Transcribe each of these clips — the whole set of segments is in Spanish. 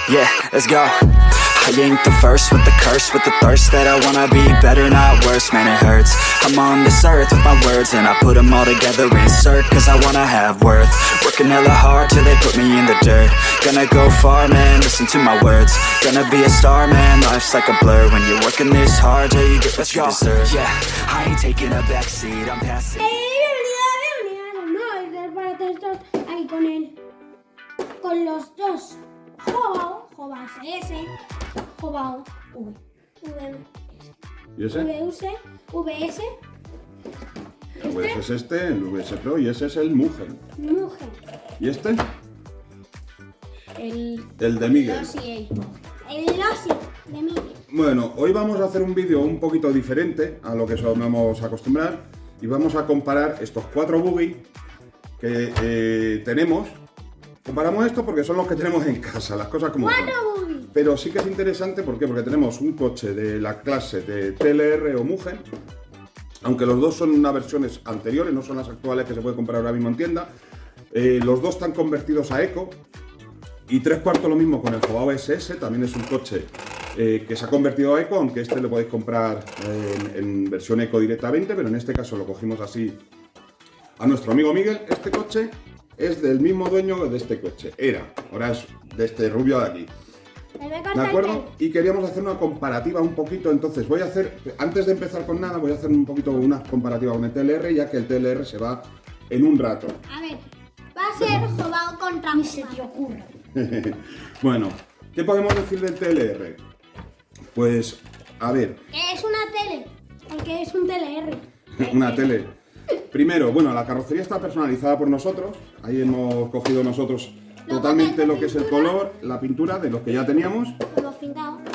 Yeah, let's go. I ain't the first with the curse, with the thirst that I wanna be better, not worse, man it hurts. I'm on this earth with my words and I put them all together, insert, cause I wanna have worth. Working hella hard till they put me in the dirt. Gonna go far, man, listen to my words. Gonna be a star, man, life's like a blur. When you're working this hard till you get what you deserve. Yeah, I ain't taking a backseat, I'm passing. Aquí con los dos Jobao SS, Jobao ¿Y ese? VS. El VS es este, el VS Pro, y ese es el Mugen. ¿Y este? El de Miguel. El Losi de Miguel. Bueno, hoy vamos a hacer un vídeo un poquito diferente a lo que solemos acostumbrar y vamos a comparar estos 4 buggy que tenemos. Comparamos esto porque son los que tenemos en casa, las cosas como son. Pero sí que es interesante, ¿por qué? Porque tenemos un coche de la clase de TLR o Mugen, aunque los dos son unas versiones anteriores, no son las actuales que se puede comprar ahora mismo en tienda. Los dos están convertidos a Eco y 3/4 lo mismo con el Jobao SS, también es un coche que se ha convertido a Eco, aunque este lo podéis comprar en versión Eco directamente, pero en este caso lo cogimos así a nuestro amigo Miguel. Este coche es del mismo dueño de este coche, ahora es de este rubio de aquí. ¿De acuerdo? Y queríamos hacer una comparativa un poquito, entonces voy a hacer, antes de empezar con nada, voy a hacer un poquito una comparativa con el TLR, ya que el TLR se va en un rato. A ver, va a ser Jobao contra Mugen. Se te ocurre. Bueno, ¿qué podemos decir del TLR? Pues, a ver. ¿Qué es una tele? Porque es un TLR. Una tele. Primero, bueno, la carrocería está personalizada por nosotros. Ahí hemos cogido nosotros totalmente lo que es el color, la pintura de los que ya teníamos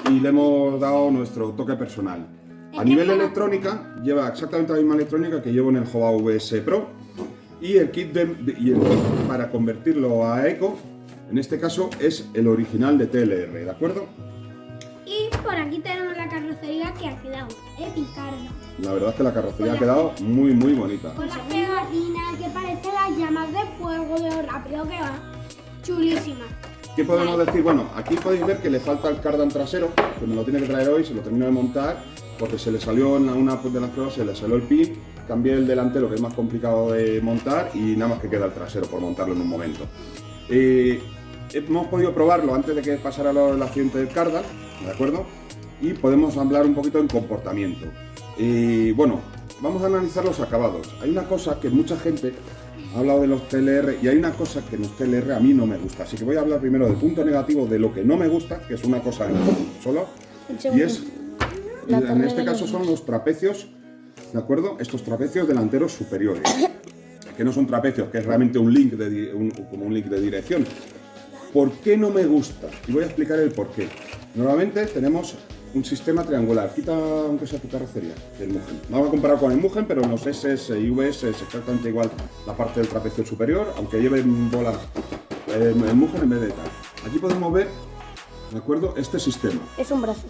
y le hemos dado nuestro toque personal. A nivel electrónica, lleva exactamente la misma electrónica que llevo en el Jobao VS Pro y el kit para convertirlo a Eco, en este caso es el original de TLR, ¿de acuerdo? Y por aquí tenemos la carrocería que ha quedado épica. La verdad es que la carrocería ha quedado muy bonita. Con las pegatinas que parecen las llamas de fuego, de lo rápido que va. Chulísima. ¿Qué podemos decir? Bueno, aquí podéis ver que le falta el cardan trasero, que me lo tiene que traer hoy, se lo termino de montar, porque se le salió en una de las pruebas, se le salió el pin, cambié el delantero, que es más complicado de montar, y nada más que queda el trasero por montarlo en un momento. Hemos podido probarlo antes de que pasara el accidente del cardan, ¿de acuerdo? Y podemos hablar un poquito en comportamiento. Bueno, vamos a analizar los acabados. Hay una cosa que mucha gente ha hablado de los TLR y hay una cosa que en los TLR a mí no me gusta. Así que voy a hablar primero del punto negativo de lo que no me gusta, que es una cosa solo, y es, en este caso son los trapecios, ¿de acuerdo? Estos trapecios delanteros superiores, que no son trapecios, que es realmente un link como un link de dirección. ¿Por qué no me gusta? Y voy a explicar el por qué. Normalmente tenemos un sistema triangular, quita aunque sea tu carrocería del Mugen. No voy a comparar con el Mugen, pero en los SS y VS es exactamente igual la parte del trapecio superior, aunque lleven bolas el Mugen en vez de tal. Aquí podemos ver, ¿de acuerdo? Este sistema. Es un brazo.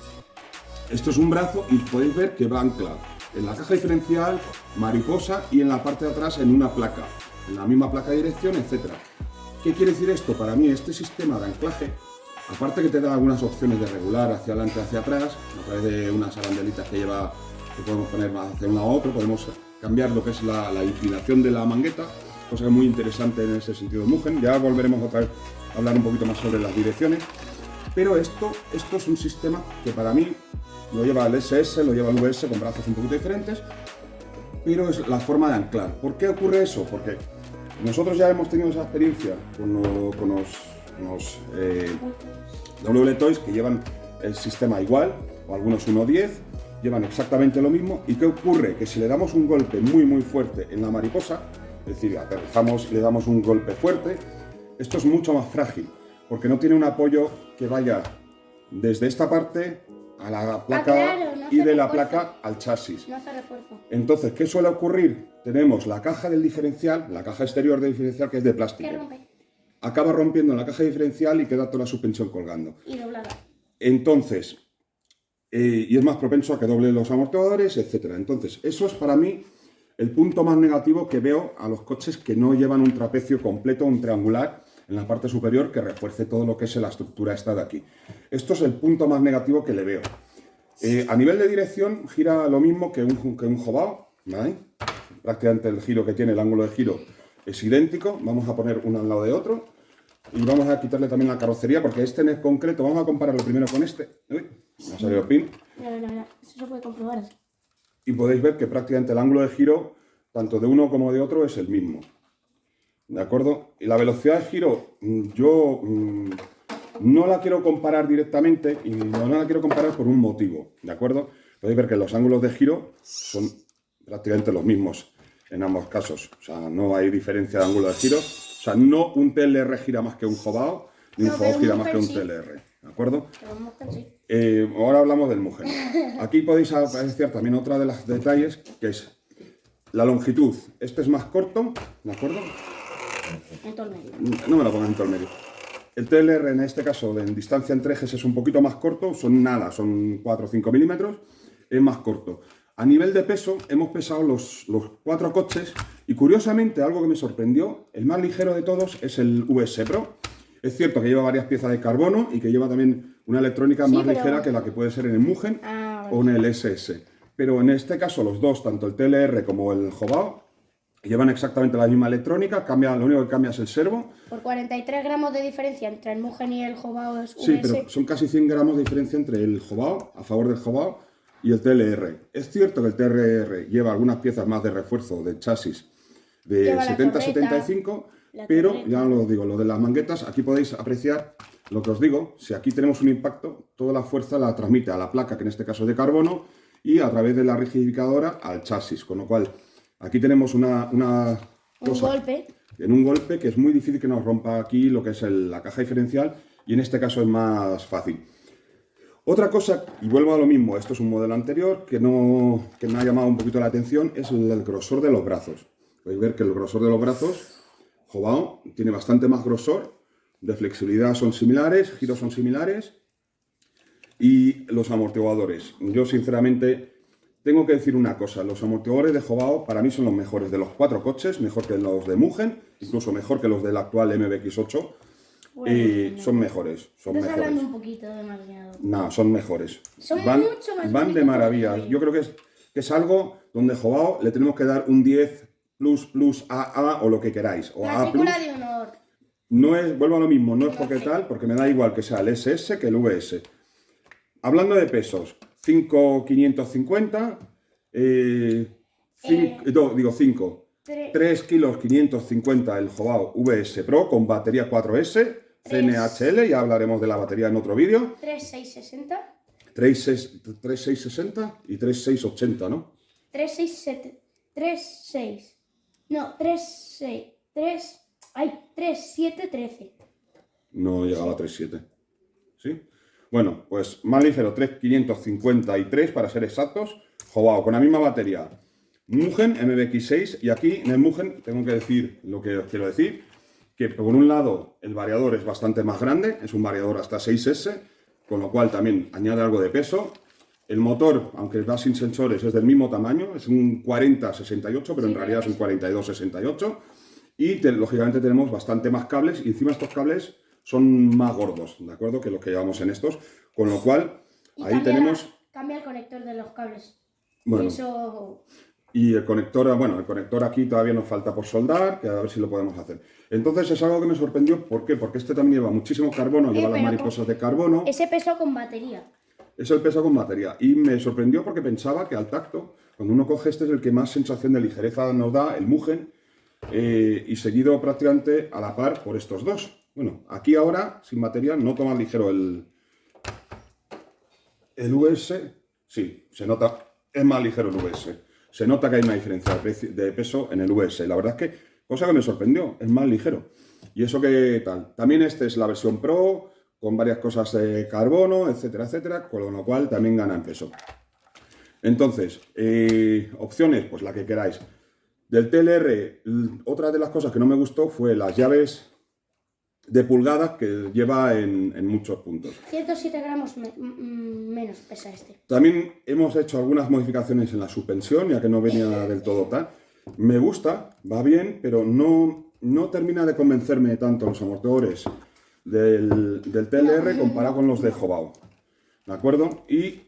Esto es un brazo y podéis ver que va anclado en la caja diferencial, mariposa y en la parte de atrás en una placa, en la misma placa de dirección, etcétera. ¿Qué quiere decir esto? Para mí este sistema de anclaje, aparte que te da algunas opciones de regular hacia adelante hacia atrás, a través de unas arandelitas que podemos poner hacia un lado a otro, podemos cambiar lo que es la inclinación de la mangueta, cosa que es muy interesante en ese sentido de Mugen. Ya volveremos otra vez a hablar un poquito más sobre las direcciones, pero esto es un sistema que para mí lo lleva el SS, lo lleva el VS con brazos un poquito diferentes, pero es la forma de anclar. ¿Por qué ocurre eso? Porque nosotros ya hemos tenido esa experiencia con los WL Toys que llevan el sistema igual, o algunos 1.10, llevan exactamente lo mismo. ¿Y qué ocurre? Que si le damos un golpe muy fuerte en la mariposa, es decir, aterrizamos y le damos un golpe fuerte, esto es mucho más frágil, porque no tiene un apoyo que vaya desde esta parte a la placa y de la placa al chasis. No se refuerza. Entonces, ¿qué suele ocurrir? Tenemos la caja del diferencial, la caja exterior del diferencial, que es de plástico. ¿Qué rompe? Acaba rompiendo en la caja diferencial y queda toda la suspensión colgando. Y doblada. Entonces, y es más propenso a que doble los amortiguadores, etc. Entonces, eso es para mí el punto más negativo que veo a los coches que no llevan un trapecio completo, un triangular, en la parte superior que refuerce todo lo que es la estructura esta de aquí. Esto es el punto más negativo que le veo. A nivel de dirección gira lo mismo que un Jobao, ¿vale? Prácticamente el giro que tiene, el ángulo de giro es idéntico. Vamos a poner uno al lado de otro y vamos a quitarle también la carrocería porque este en concreto, vamos a compararlo primero con este. Uy, me ha salido pin. Mira, eso se puede comprobar. Y podéis ver que prácticamente el ángulo de giro, tanto de uno como de otro, es el mismo. ¿De acuerdo? Y la velocidad de giro, yo no la quiero comparar directamente y no la quiero comparar por un motivo. ¿De acuerdo? Podéis ver que los ángulos de giro son prácticamente los mismos en ambos casos. O sea, no hay diferencia de ángulo de giro. O sea, no un TLR gira más que un Jobao, ni un Jobao gira más que un TLR. ¿De acuerdo? Ahora hablamos del Mugen. Aquí podéis apreciar también otra de los detalles, que es la longitud. Este es más corto, ¿de acuerdo? En todo el medio. No me lo pongas en todo el medio. El TLR en este caso, en distancia entre ejes, es un poquito más corto, son 4 o 5 milímetros, es más corto. A nivel de peso, hemos pesado los 4 coches y curiosamente, algo que me sorprendió, el más ligero de todos es el VS Pro. Es cierto que lleva varias piezas de carbono y que lleva también una electrónica más ligera que la que puede ser en el Mugen o en el SS. Pero en este caso los dos, tanto el TLR como el Jobao, llevan exactamente la misma electrónica, lo único que cambia es el servo. Por 43 gramos de diferencia entre el Mugen y el Jobao es US. Sí, pero son casi 100 gramos de diferencia entre el Jobao, a favor del Jobao, y el TLR. Es cierto que el TLR lleva algunas piezas más de refuerzo de chasis de 70-75, pero ya os digo, lo de las manguetas, aquí podéis apreciar lo que os digo. Si aquí tenemos un impacto, toda la fuerza la transmite a la placa, que en este caso es de carbono, y a través de la rigidificadora al chasis, con lo cual aquí tenemos un golpe. En un golpe que es muy difícil que nos rompa aquí lo que es la caja diferencial, y en este caso es más fácil. Otra cosa, y vuelvo a lo mismo, esto es un modelo anterior que me ha llamado un poquito la atención, es el grosor de los brazos. Podéis ver que el grosor de los brazos, Jobao, tiene bastante más grosor, de flexibilidad son similares, giros son similares, y los amortiguadores. Yo sinceramente tengo que decir una cosa, los amortiguadores de Jobao para mí son los mejores de los 4 coches, mejor que los de Mugen, incluso mejor que los del actual MBX8. Son mejores, son mejores. Estás hablando un poquito demasiado. No, son mejores. Son van, mucho más van de maravilla. Yo creo que es algo donde Jobao le tenemos que dar un 10 plus AA o lo que queráis. O A+. De honor. No es, vuelvo a lo mismo, no es porque me da igual que sea el SS que el VS. Hablando de pesos, 5,550, 3 kilos 550 el Jobao VS Pro con batería 4S, CNHL, ya hablaremos de la batería en otro vídeo. 3660. 3660 y 3680, ¿no? 36. No, 3713. No llegaba a 37. ¿Sí? Bueno, pues más ligero, 3,553 para ser exactos. Jobao, con la misma batería. Mugen MBX6, y aquí en el Mugen tengo que decir lo que os quiero decir, que por un lado el variador es bastante más grande, es un variador hasta 6S, con lo cual también añade algo de peso. El motor, aunque va sin sensores, es del mismo tamaño, es un 40-68, pero en realidad es un 42-68. Y lógicamente tenemos bastante más cables, y encima estos cables son más gordos, ¿de acuerdo? Que los que llevamos en estos, con lo cual ahí tenemos... Cambia el conector de los cables. Bueno, eso... y el conector, bueno, el conector aquí todavía nos falta por soldar, que a ver si lo podemos hacer. Entonces es algo que me sorprendió, ¿por qué? Porque este también lleva muchísimo carbono, lleva las mariposas de carbono. Ese peso con batería. Es el peso con batería. Y me sorprendió porque pensaba que al tacto, cuando uno coge este es el que más sensación de ligereza nos da, el Mugen, y seguido prácticamente a la par por estos dos. Bueno, aquí ahora, sin batería, noto más ligero el US, sí, se nota, es más ligero el US. Se nota que hay una diferencia de peso en el US. La verdad es que, cosa que me sorprendió, es más ligero. Y eso que tal. También este es la versión Pro, con varias cosas de carbono, etcétera, etcétera, con lo cual también gana en peso. Entonces, opciones, pues la que queráis. Del TLR, otra de las cosas que no me gustó fue las llaves de pulgadas que lleva en muchos puntos. 107 gramos menos pesa este. También hemos hecho algunas modificaciones en la suspensión, ya que no venía del todo tal. Me gusta, va bien, pero no no termina de convencerme tanto los amortiguadores del TLR comparado con los de Jobao. ¿De acuerdo? Y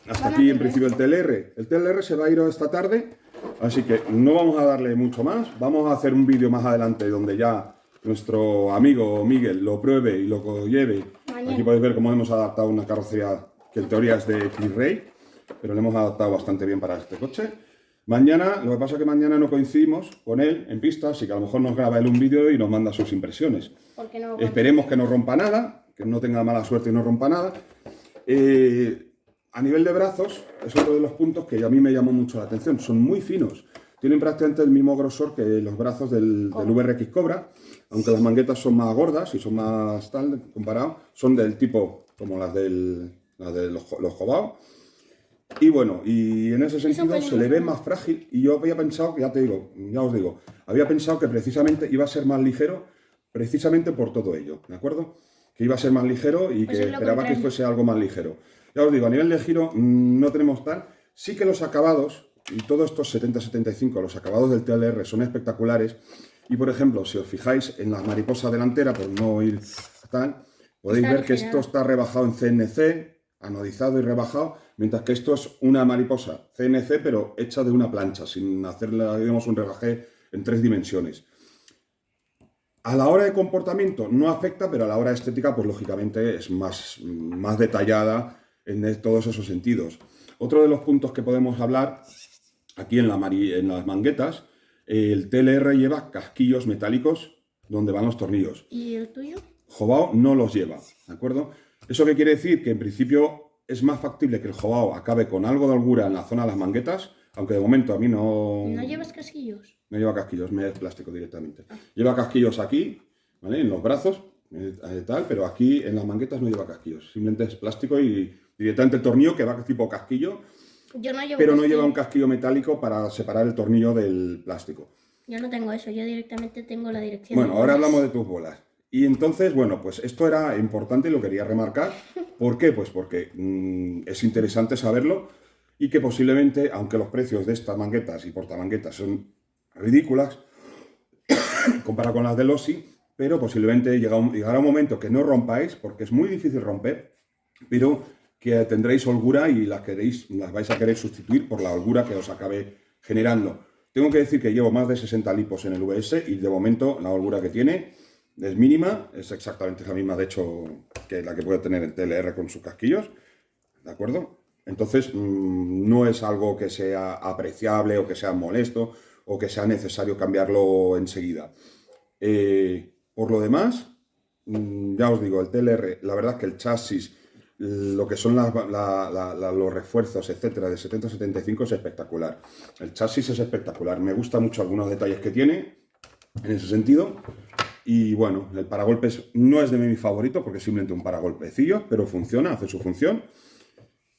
hasta aquí en principio el TLR. El TLR se va a ir esta tarde, así que no vamos a darle mucho más. Vamos a hacer un vídeo más adelante donde ya nuestro amigo Miguel lo pruebe y lo lleve. Aquí podéis ver cómo hemos adaptado una carrocería que en teoría es de X-Ray, pero le hemos adaptado bastante bien para este coche. Mañana, lo que pasa es que mañana no coincidimos con él en pista, así que a lo mejor nos graba él un vídeo y nos manda sus impresiones. No, esperemos que no rompa nada, que no tenga mala suerte y no rompa nada. A nivel de brazos, es otro de los puntos que a mí me llamó mucho la atención. Son muy finos, tienen prácticamente el mismo grosor que los brazos del VRX Cobra, aunque las manguetas son más gordas y son más tal, comparado, son del tipo como las de los Jobao. Y bueno, y en ese sentido se le ve más frágil y yo había pensado, ya os digo, había pensado que precisamente iba a ser más ligero precisamente por todo ello, ¿de acuerdo? Que iba a ser más ligero y que esperaba que fuese algo más ligero. Ya os digo, a nivel de giro no tenemos tal, sí que los acabados, y todos estos 70-75, los acabados del TLR son espectaculares y por ejemplo, si os fijáis en la mariposa delantera, por no ir tal, podéis ver que esto está rebajado en CNC, anodizado y rebajado, mientras que esto es una mariposa CNC pero hecha de una plancha, sin hacerle, digamos, un rebaje en 3 dimensiones. A la hora de comportamiento no afecta, pero a la hora de estética, pues lógicamente es más detallada en todos esos sentidos. Otro de los puntos que podemos hablar, aquí en las manguetas, el TLR lleva casquillos metálicos donde van los tornillos. ¿Y el tuyo? Jobao no los lleva, ¿de acuerdo? ¿Eso qué quiere decir? Que en principio es más factible que el Jobao acabe con algo de holgura en la zona de las manguetas, aunque de momento a mí no... ¿No llevas casquillos? No lleva casquillos, me es plástico directamente. Lleva casquillos aquí, ¿vale? En los brazos, tal, pero aquí en las manguetas no lleva casquillos. Simplemente es plástico y directamente el tornillo que va tipo casquillo, yo no llevo pero no casquillo. lleva un casquillo metálico para separar el tornillo del plástico. Yo no tengo eso, yo directamente tengo la dirección. Bueno, ahora hablamos de tus bolas. Y entonces, bueno, pues esto era importante y lo quería remarcar. ¿Por qué? Pues porque es interesante saberlo y que posiblemente, aunque los precios de estas manguetas y portamanguetas son ridículas comparado con las del Ossi, pero posiblemente llegará un momento que no rompáis, porque es muy difícil romper, pero que tendréis holgura y las vais a querer sustituir por la holgura que os acabe generando. Tengo que decir que llevo más de 60 lipos en el VS y de momento la holgura que tiene es mínima, es exactamente la misma de hecho que la que puede tener el TLR con sus casquillos, ¿de acuerdo? Entonces no es algo que sea apreciable o que sea molesto o que sea necesario cambiarlo enseguida. Por lo demás, ya os digo, el TLR, la verdad es que el chasis, lo que son los refuerzos, etcétera, de 70-75 es espectacular. El chasis es espectacular, me gustan mucho algunos detalles que tiene en ese sentido. Y bueno, el paragolpes no es de mi favorito porque es simplemente un paragolpecillo, pero funciona, hace su función.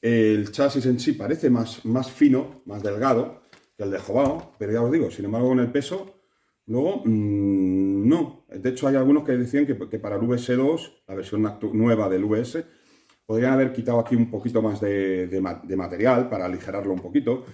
El chasis en sí parece más fino, más delgado que el de Jobao, pero ya os digo, sin embargo con el peso, luego no. De hecho hay algunos que decían que para el VS2, la versión nueva del VS, podrían haber quitado aquí un poquito más de material para aligerarlo un poquito.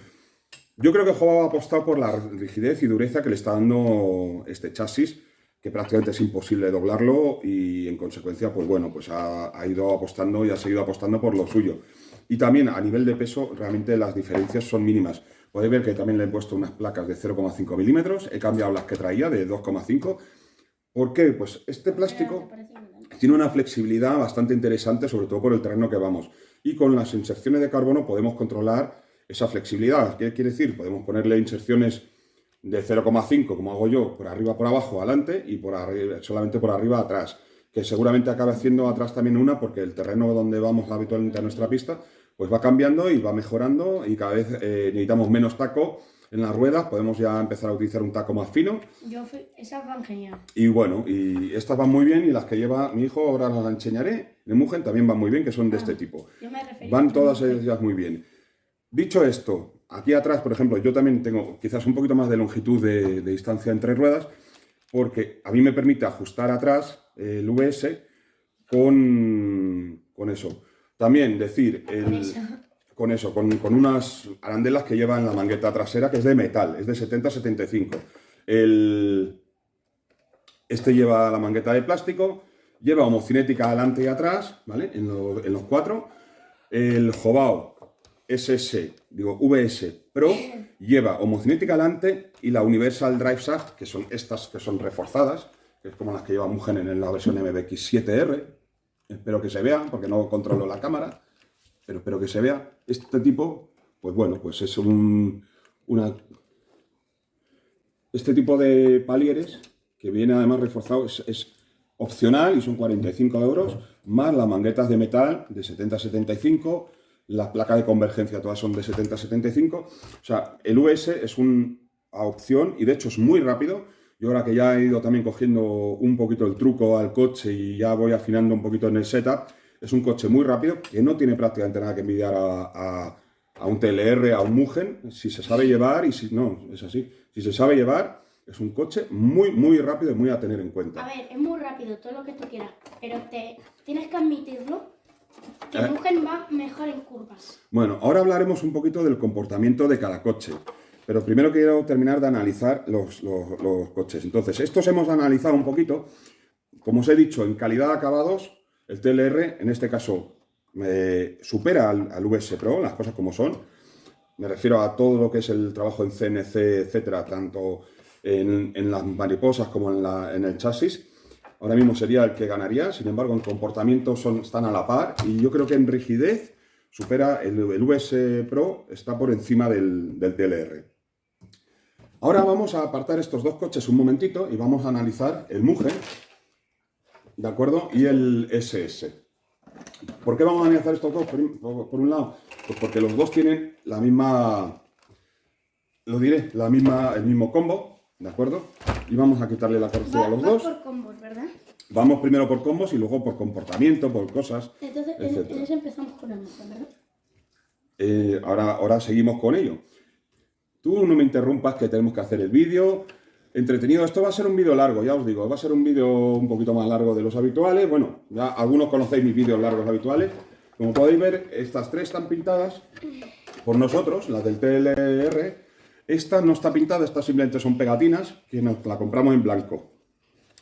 Yo creo que Jobao ha apostado por la rigidez y dureza que le está dando este chasis, que prácticamente es imposible doblarlo y en consecuencia, pues bueno, pues ha ido apostando y ha seguido apostando por lo suyo. Y también a nivel de peso, realmente las diferencias son mínimas. Podéis ver que también le he puesto unas placas de 0,5 milímetros, he cambiado las que traía de 2,5. ¿Por qué? Pues este plástico tiene una flexibilidad bastante interesante, sobre todo por el terreno que vamos. Y con las inserciones de carbono podemos controlar esa flexibilidad. ¿Qué quiere decir? Podemos ponerle inserciones de 0,5, como hago yo, por arriba, por abajo, adelante y solamente por arriba, atrás. Que seguramente acabe haciendo atrás también una, porque el terreno donde vamos habitualmente a nuestra pista, pues va cambiando y va mejorando y cada vez necesitamos menos taco en las ruedas, podemos ya empezar a utilizar un taco más fino. Esas van genial. Y bueno, y estas van muy bien y las que lleva mi hijo, ahora las enseñaré, de Mugen también van muy bien, que son de este tipo. Van todas ellas muy bien. Dicho esto, aquí atrás, por ejemplo, yo también tengo quizás un poquito más de longitud de distancia entre ruedas, porque a mí me permite ajustar atrás el VS con eso. También decir, con unas arandelas que llevan la mangueta trasera, que es de metal, es de 70-75. Este lleva la mangueta de plástico, lleva homocinética adelante y atrás, ¿vale? En los cuatro. El Jovao VS Pro lleva homocinética adelante y la Universal Drive Shaft, que son estas que son reforzadas, que es como las que lleva Mugen en la versión MBX7R. Espero que se vea, porque no controlo la cámara, pero espero que se vea. Este tipo, pues bueno, pues es este tipo de palieres, que viene además reforzado, es opcional y son 45 euros, más las manguetas de metal de 70-75, las placas de convergencia todas son de 70-75. O sea, el VS es una opción y de hecho es muy rápido. Yo ahora que ya he ido también cogiendo un poquito el truco al coche y ya voy afinando un poquito en el setup, es un coche muy rápido que no tiene prácticamente nada que envidiar a un TLR, a un Mugen, si se sabe llevar y si no, es así. Si se sabe llevar, es un coche muy, muy rápido y muy a tener en cuenta. A ver, es muy rápido, todo lo que tú quieras, pero tienes que admitirlo, que el Mugen va mejor en curvas. Bueno, ahora hablaremos un poquito del comportamiento de cada coche, pero primero quiero terminar de analizar los coches. Entonces, estos hemos analizado un poquito, como os he dicho, en calidad de acabados, el TLR, en este caso, supera al VS Pro, las cosas como son. Me refiero a todo lo que es el trabajo en CNC, etcétera, tanto en las mariposas como en el chasis. Ahora mismo sería el que ganaría, sin embargo en comportamiento están a la par y yo creo que en rigidez supera el VS Pro, está por encima del TLR. Ahora vamos a apartar estos dos coches un momentito y vamos a analizar el Mugen, ¿de acuerdo? Y el SS. ¿Por qué vamos a analizar estos dos? Por un lado, pues porque los dos tienen la misma, el mismo combo, ¿de acuerdo? Y vamos a quitarle la carrocería a los dos. Por combos, ¿verdad? Vamos primero por combos y luego por comportamiento, por cosas, Entonces empezamos con el Mugen, ¿verdad? Ahora seguimos con ello. Tú no me interrumpas que tenemos que hacer el vídeo entretenido. Esto va a ser un vídeo largo, ya os digo, va a ser un vídeo un poquito más largo de los habituales. Bueno, ya algunos conocéis mis vídeos largos habituales. Como podéis ver, estas tres están pintadas por nosotros, las del TLR. Esta no está pintada, estas simplemente son pegatinas, que nos la compramos en blanco.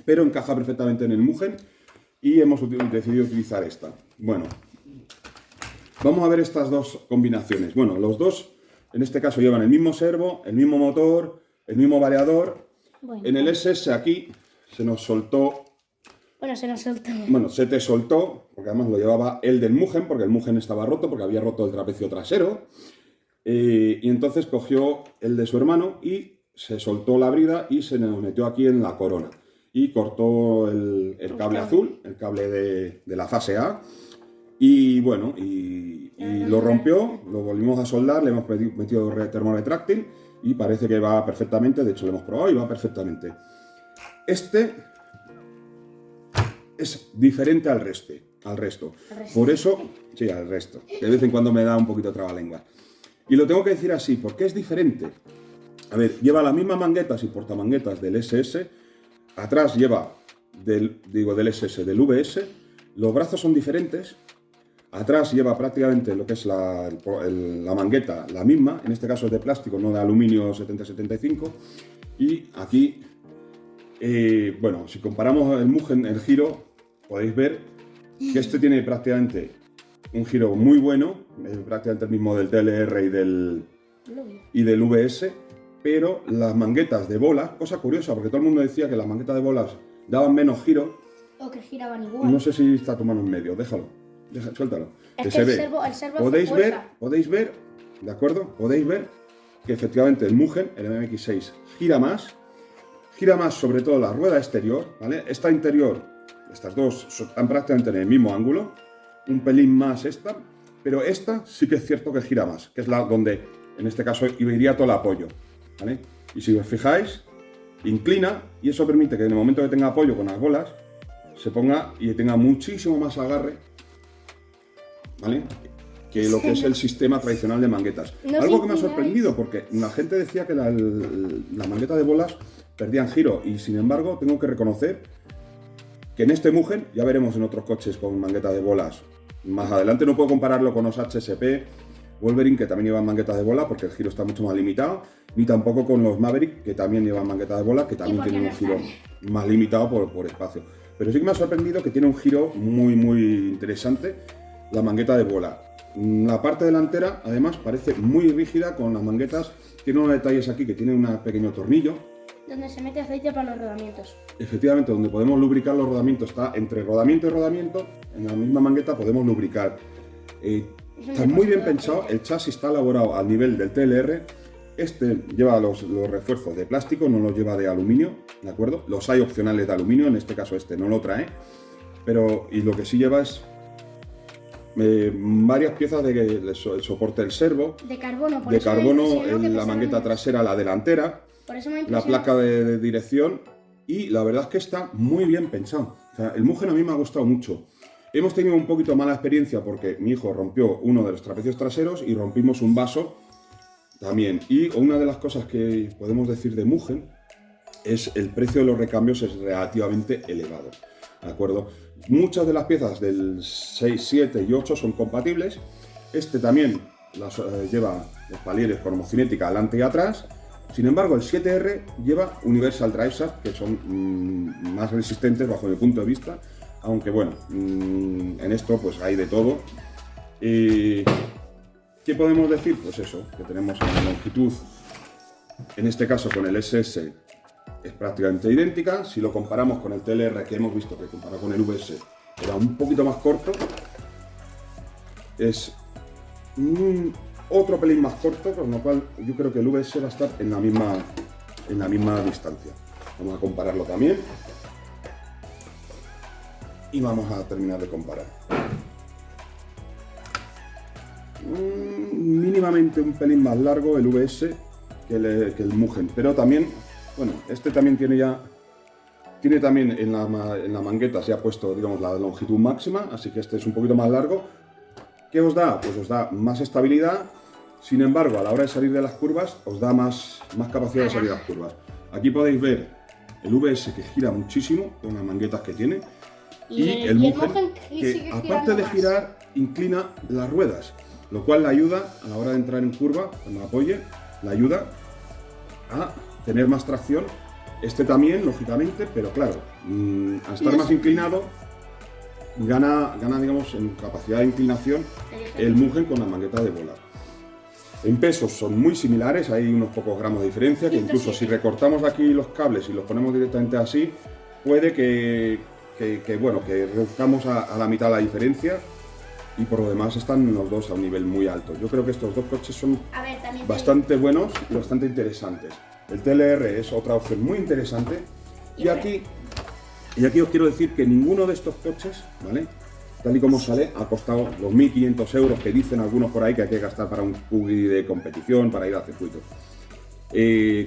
Pero encaja perfectamente en el Mugen y hemos decidido utilizar esta. Bueno, vamos a ver estas dos combinaciones. Bueno, los dos, en este caso, llevan el mismo servo, el mismo motor, el mismo variador. Bueno, en el SS aquí se nos soltó. Bueno, se nos soltó. Bueno, se te soltó, porque además lo llevaba el del Mugen, porque el Mugen estaba roto, porque había roto el trapecio trasero. Y entonces cogió el de su hermano y se soltó la brida y se nos metió aquí en la corona. Y cortó el cable azul, el cable de la fase A. Y bueno, y lo rompió, lo volvimos a soldar, le hemos metido termorretráctil y parece que va perfectamente. De hecho, lo hemos probado y va perfectamente. Este es diferente al resto. Por eso, sí, al resto. De vez en cuando me da un poquito trabalengua. Y lo tengo que decir así, porque es diferente. A ver, lleva las mismas manguetas y portamanguetas del SS. Atrás lleva del SS, del VS. Los brazos son diferentes. Atrás lleva prácticamente lo que es la mangueta, la misma. En este caso es de plástico, no de aluminio 70-75. Y aquí, bueno, si comparamos el Mugen, el giro, podéis ver que este tiene prácticamente un giro muy bueno, prácticamente el mismo del TLR y del VS, pero las manguetas de bolas, cosa curiosa, porque todo el mundo decía que las manguetas de bolas daban menos giro. O que giraban igual. No sé si está tu mano en medio, suéltalo. Es que que se el ve. servo Podéis ver, ¿de acuerdo? Podéis ver que efectivamente el Mugen, el MX6, gira más sobre todo la rueda exterior, ¿vale? Esta interior, estas dos están prácticamente en el mismo ángulo, un pelín más esta, pero esta sí que es cierto que gira más, que es la donde, en este caso, iría todo el apoyo, ¿vale? Y si os fijáis, inclina y eso permite que en el momento que tenga apoyo con las bolas, se ponga y tenga muchísimo más agarre, ¿vale? Que lo que es el sistema tradicional de manguetas. Algo que me ha sorprendido, porque la gente decía que la mangueta de bolas perdían giro, y sin embargo tengo que reconocer que en este Mugen, ya veremos en otros coches con mangueta de bolas más adelante, no puedo compararlo con los HSP, Wolverine, que también llevan manguetas de bola, porque el giro está mucho más limitado, ni tampoco con los Maverick, que también llevan manguetas de bola, que también porque tienen no un giro están. más limitado por espacio. Pero sí que me ha sorprendido que tiene un giro muy interesante la mangueta de bola. La parte delantera, además, parece muy rígida con las manguetas. Tiene unos detalles aquí que tiene un pequeño tornillo. Donde se mete aceite para los rodamientos. Efectivamente, donde podemos lubricar los rodamientos. Está entre rodamiento y rodamiento, en la misma mangueta podemos lubricar. Está muy bien pensado, el chasis está elaborado al nivel del TLR. Este lleva los refuerzos de plástico, no los lleva de aluminio, ¿de acuerdo? Los hay opcionales de aluminio, en este caso este no lo trae. Y lo que sí lleva es varias piezas de soporte del servo, De carbono, por de eso me carbono impresionó que en la pesara mangueta menos. trasera, la delantera, Por eso me la impresionó. placa de dirección, y la verdad es que está muy bien pensado. O sea, el Mugen a mí me ha gustado mucho. Hemos tenido un poquito mala experiencia porque mi hijo rompió uno de los trapecios traseros y rompimos un vaso también. Y una de las cosas que podemos decir de Mugen es el precio de los recambios es relativamente elevado, ¿de acuerdo? Muchas de las piezas del 6, 7 y 8 son compatibles. Este también lleva los palieres con homocinética adelante y atrás. Sin embargo, el 7R lleva Universal Drive Shaft, que son más resistentes bajo mi punto de vista. Aunque bueno, en esto pues hay de todo. ¿Qué podemos decir? Pues eso, que tenemos la longitud, en este caso con el SS, es prácticamente idéntica. Si lo comparamos con el TLR, que hemos visto que comparado con el VS era un poquito más corto, es otro pelín más corto, con lo cual yo creo que el VS va a estar en la misma distancia. Vamos a compararlo también. Y vamos a terminar de comparar. Mínimamente un pelín más largo el VS que el Mugen, pero también, bueno, este también tiene también en la mangueta se ha puesto, digamos, la longitud máxima, así que este es un poquito más largo. ¿Qué os da? Pues os da más estabilidad. Sin embargo, a la hora de salir de las curvas, os da más capacidad de salir de las curvas. Aquí podéis ver el VS que gira muchísimo con las manguetas que tiene. Y el Mugen, que aparte de girar, inclina las ruedas, lo cual le ayuda a la hora de entrar en curva, cuando apoye, le ayuda a tener más tracción. Este también, lógicamente, pero claro, al estar más inclinado, gana, digamos, en capacidad de inclinación el Mugen con la mangueta de bola. En pesos son muy similares, hay unos pocos gramos de diferencia, que incluso si recortamos aquí los cables y los ponemos directamente así, puede que reduzcamos a la mitad la diferencia, y por lo demás están los dos a un nivel muy alto. Yo creo que estos dos coches son bastante buenos y bastante interesantes. El TLR es otra opción muy interesante, y aquí os quiero decir que ninguno de estos coches, ¿vale?, tal y como sale, ha costado los 1.500 euros que dicen algunos por ahí que hay que gastar para un buggy de competición, para ir al circuito.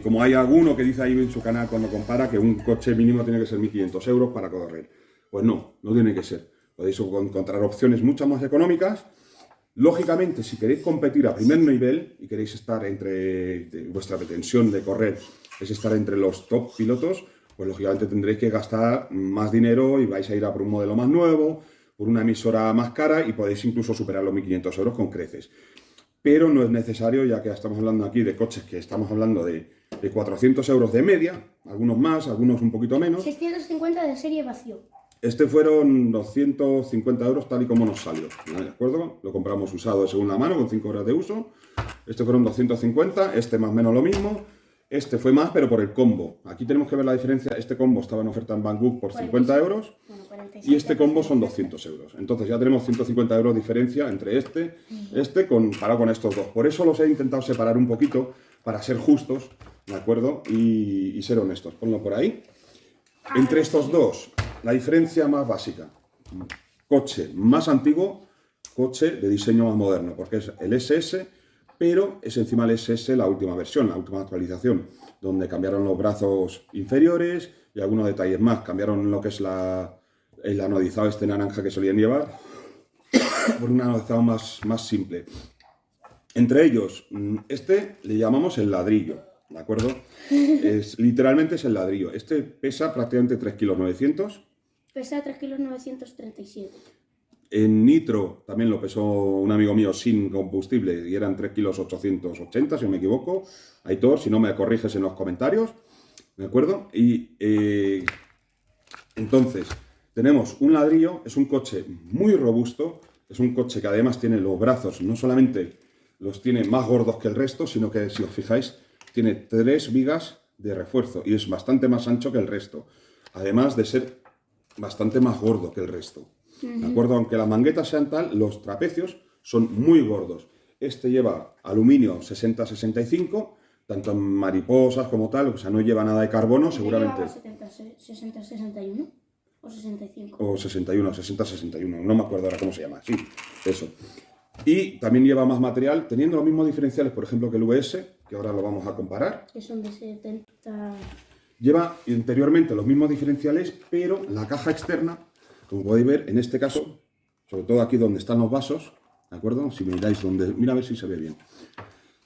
Como hay alguno que dice ahí en su canal cuando compara que un coche mínimo tiene que ser 1.500 euros para correr. Pues no tiene que ser. Podéis encontrar opciones mucho más económicas. Lógicamente, si queréis competir a primer nivel y queréis estar vuestra pretensión de correr es estar entre los top pilotos, pues lógicamente tendréis que gastar más dinero y vais a ir a por un modelo más nuevo, por una emisora más cara, y podéis incluso superar los 1.500 euros con creces. Pero no es necesario, ya que estamos hablando aquí de coches que estamos hablando de 400 euros de media, algunos más, algunos un poquito menos. 650 de serie vacío. Este fueron 250 euros tal y como nos salió, ¿de acuerdo? Lo compramos usado de segunda mano con 5 horas de uso. Este fueron 250, este más o menos lo mismo. Este fue más, pero por el combo. Aquí tenemos que ver la diferencia. Este combo estaba en oferta en Banggood por 50 euros. Bueno, 46, Y este combo son 200 euros. Entonces ya tenemos 150 euros de diferencia entre este comparado con estos dos. Por eso los he intentado separar un poquito, para ser justos, ¿de acuerdo? Y ser honestos. Ponlo por ahí. Entre estos dos, la diferencia más básica. Coche más antiguo, coche de diseño más moderno, porque es el SS, pero es encima el SS la última versión, la última actualización, donde cambiaron los brazos inferiores y algunos detalles más. Cambiaron lo que es el anodizado este naranja que solían llevar por un anodizado más simple. Entre ellos, este le llamamos el ladrillo, ¿de acuerdo? Literalmente es el ladrillo. Este pesa prácticamente 3,9 kg. Pesa 3,937 kg. En nitro también lo pesó un amigo mío sin combustible y eran 3,880 kilos, si no me equivoco. Aitor, si no me corriges en los comentarios, ¿de acuerdo? Y entonces, tenemos un ladrillo, es un coche muy robusto, es un coche que además tiene los brazos, no solamente los tiene más gordos que el resto, sino que si os fijáis, tiene 3 vigas de refuerzo y es bastante más ancho que el resto, además de ser bastante más gordo que el resto. ¿De acuerdo? Aunque las manguetas sean tal, los trapecios son muy gordos. Este lleva aluminio 60-65, tanto en mariposas como tal, o sea, no lleva nada de carbono, seguramente. 60-61 o 65. O 61, 60-61, no me acuerdo ahora cómo se llama, sí, eso. Y también lleva más material, teniendo los mismos diferenciales, por ejemplo, que el VS, que ahora lo vamos a comparar. Que son de 70... Lleva interiormente los mismos diferenciales, pero la caja externa, como podéis ver, en este caso, sobre todo aquí donde están los vasos, ¿de acuerdo? Si miráis donde, mira a ver si se ve bien.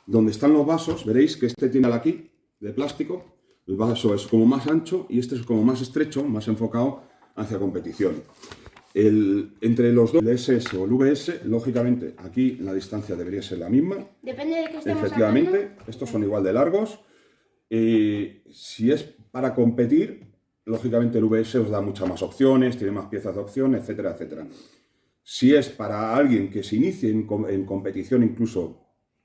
Donde están los vasos, veréis que este tiene aquí, de plástico, el vaso es como más ancho y este es como más estrecho, más enfocado hacia competición. Entre los dos, el SS o el VS, lógicamente, aquí la distancia debería ser la misma. Depende de qué estemos Efectivamente, hablando. estos son igual de largos. Si es para competir, lógicamente el VS os da muchas más opciones, tiene más piezas de opción, etcétera, etcétera. Si es para alguien que se inicie en competición incluso,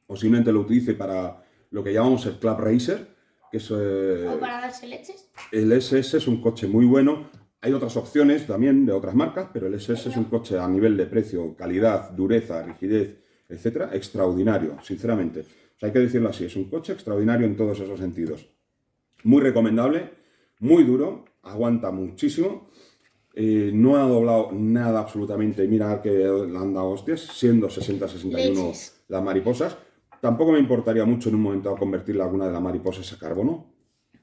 o simplemente lo utilice para lo que llamamos el Club Racer, que es... O para darse leches. El SS es un coche muy bueno. Hay otras opciones también de otras marcas, pero el SS es un coche a nivel de precio, calidad, dureza, rigidez, etcétera, extraordinario, sinceramente. O sea, hay que decirlo así, es un coche extraordinario en todos esos sentidos. Muy recomendable, muy duro, aguanta muchísimo, no ha doblado nada absolutamente, mira que le han dado hostias, siendo 60-61 Leches. las mariposas. Tampoco me importaría mucho en un momento dado convertir alguna de las mariposas a carbono,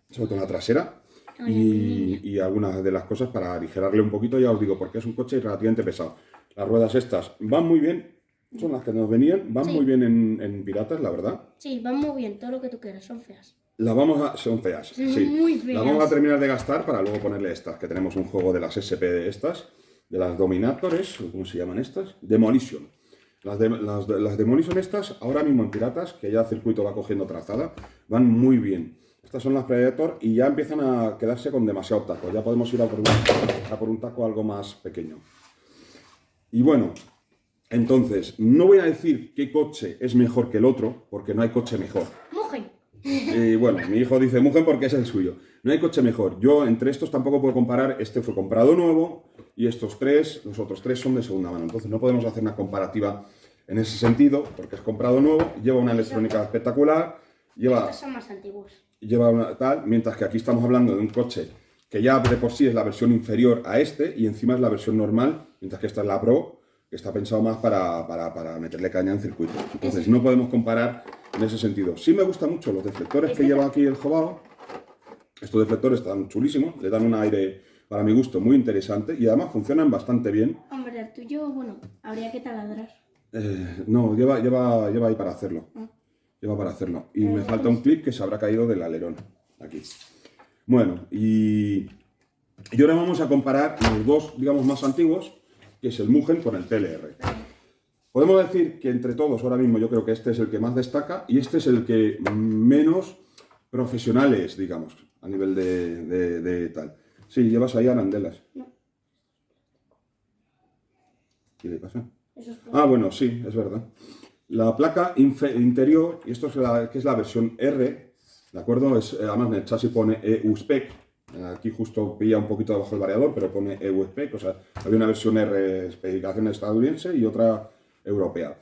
sobre todo en la trasera. Y algunas de las cosas para aligerarle un poquito, ya os digo, porque es un coche relativamente pesado. Las ruedas estas van muy bien, son las que nos venían, van Sí. muy bien en piratas, la verdad. Sí, van muy bien, todo lo que tú quieras, son feas. Son feas, Son sí. muy feas. Las vamos a terminar de gastar para luego ponerle estas, que tenemos un juego de las SP de estas, de las Dominators, ¿cómo se llaman estas? Demolition. Las Demolition estas, ahora mismo en piratas, que ya el circuito va cogiendo trazada, van muy bien. Estas son las Predator y ya empiezan a quedarse con demasiado taco. Ya podemos ir a por un taco algo más pequeño. Y bueno, entonces, no voy a decir qué coche es mejor que el otro, porque no hay coche mejor. Mugen. Bueno, mi hijo dice Mugen porque es el suyo. No hay coche mejor. Yo entre estos tampoco puedo comparar. Este fue comprado nuevo y los otros tres son de segunda mano. Entonces no podemos hacer una comparativa en ese sentido, porque es comprado nuevo, lleva una electrónica espectacular, lleva Estos son más antiguos. una tal, mientras que aquí estamos hablando de un coche que ya de por sí es la versión inferior a este y encima es la versión normal, mientras que esta es la Pro, que está pensado más para meterle caña en circuito. Entonces no podemos comparar en ese sentido. Sí me gustan mucho los deflectores que lleva aquí el Jobao. Estos deflectores están chulísimos, le dan un aire, para mi gusto, muy interesante y además funcionan bastante bien. Hombre, el tuyo, bueno, habría que taladrar. No, lleva ahí para hacerlo. Lleva para hacerlo. Y me falta un clip que se habrá caído del alerón. Aquí. Bueno, y ahora vamos a comparar los dos, digamos, más antiguos, que es el Mugen con el TLR. Podemos decir que entre todos, ahora mismo, yo creo que este es el que más destaca y este es el que menos profesional es, digamos, a nivel de tal. Sí, llevas ahí arandelas. No. ¿Qué le pasa? Eso es Ah, bueno, sí, es verdad. La placa interior, y esto es que es la versión R, ¿de acuerdo? Además en el chasis pone EU-Spec, aquí justo pilla un poquito debajo del variador, pero pone EU-Spec, o sea, había una versión R especificación estadounidense y otra europea.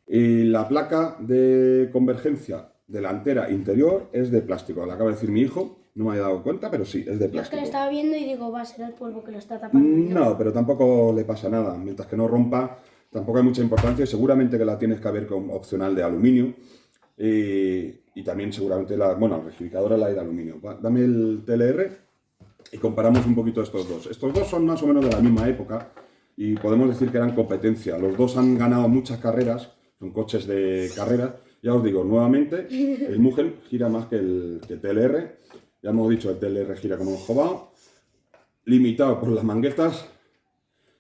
Y la placa de convergencia delantera interior es de plástico, lo acaba de decir mi hijo, no me había dado cuenta, pero sí, es de Yo es que plástico. lo estaba viendo y digo, va a ser el polvo que lo está tapando. No, pero tampoco le pasa nada. Mientras que no rompa, tampoco hay mucha importancia. Seguramente que la tienes que haber con opcional de aluminio. Y también seguramente la rectificadora la hay de aluminio. Dame el TLR y comparamos un poquito estos dos. Estos dos son más o menos de la misma época y podemos decir que eran competencia. Los dos han ganado muchas carreras, son coches de carrera. Ya os digo, nuevamente, el Mugen gira más que el TLR. Ya hemos dicho, el TLR gira como el Jobao. Limitado por las manguetas.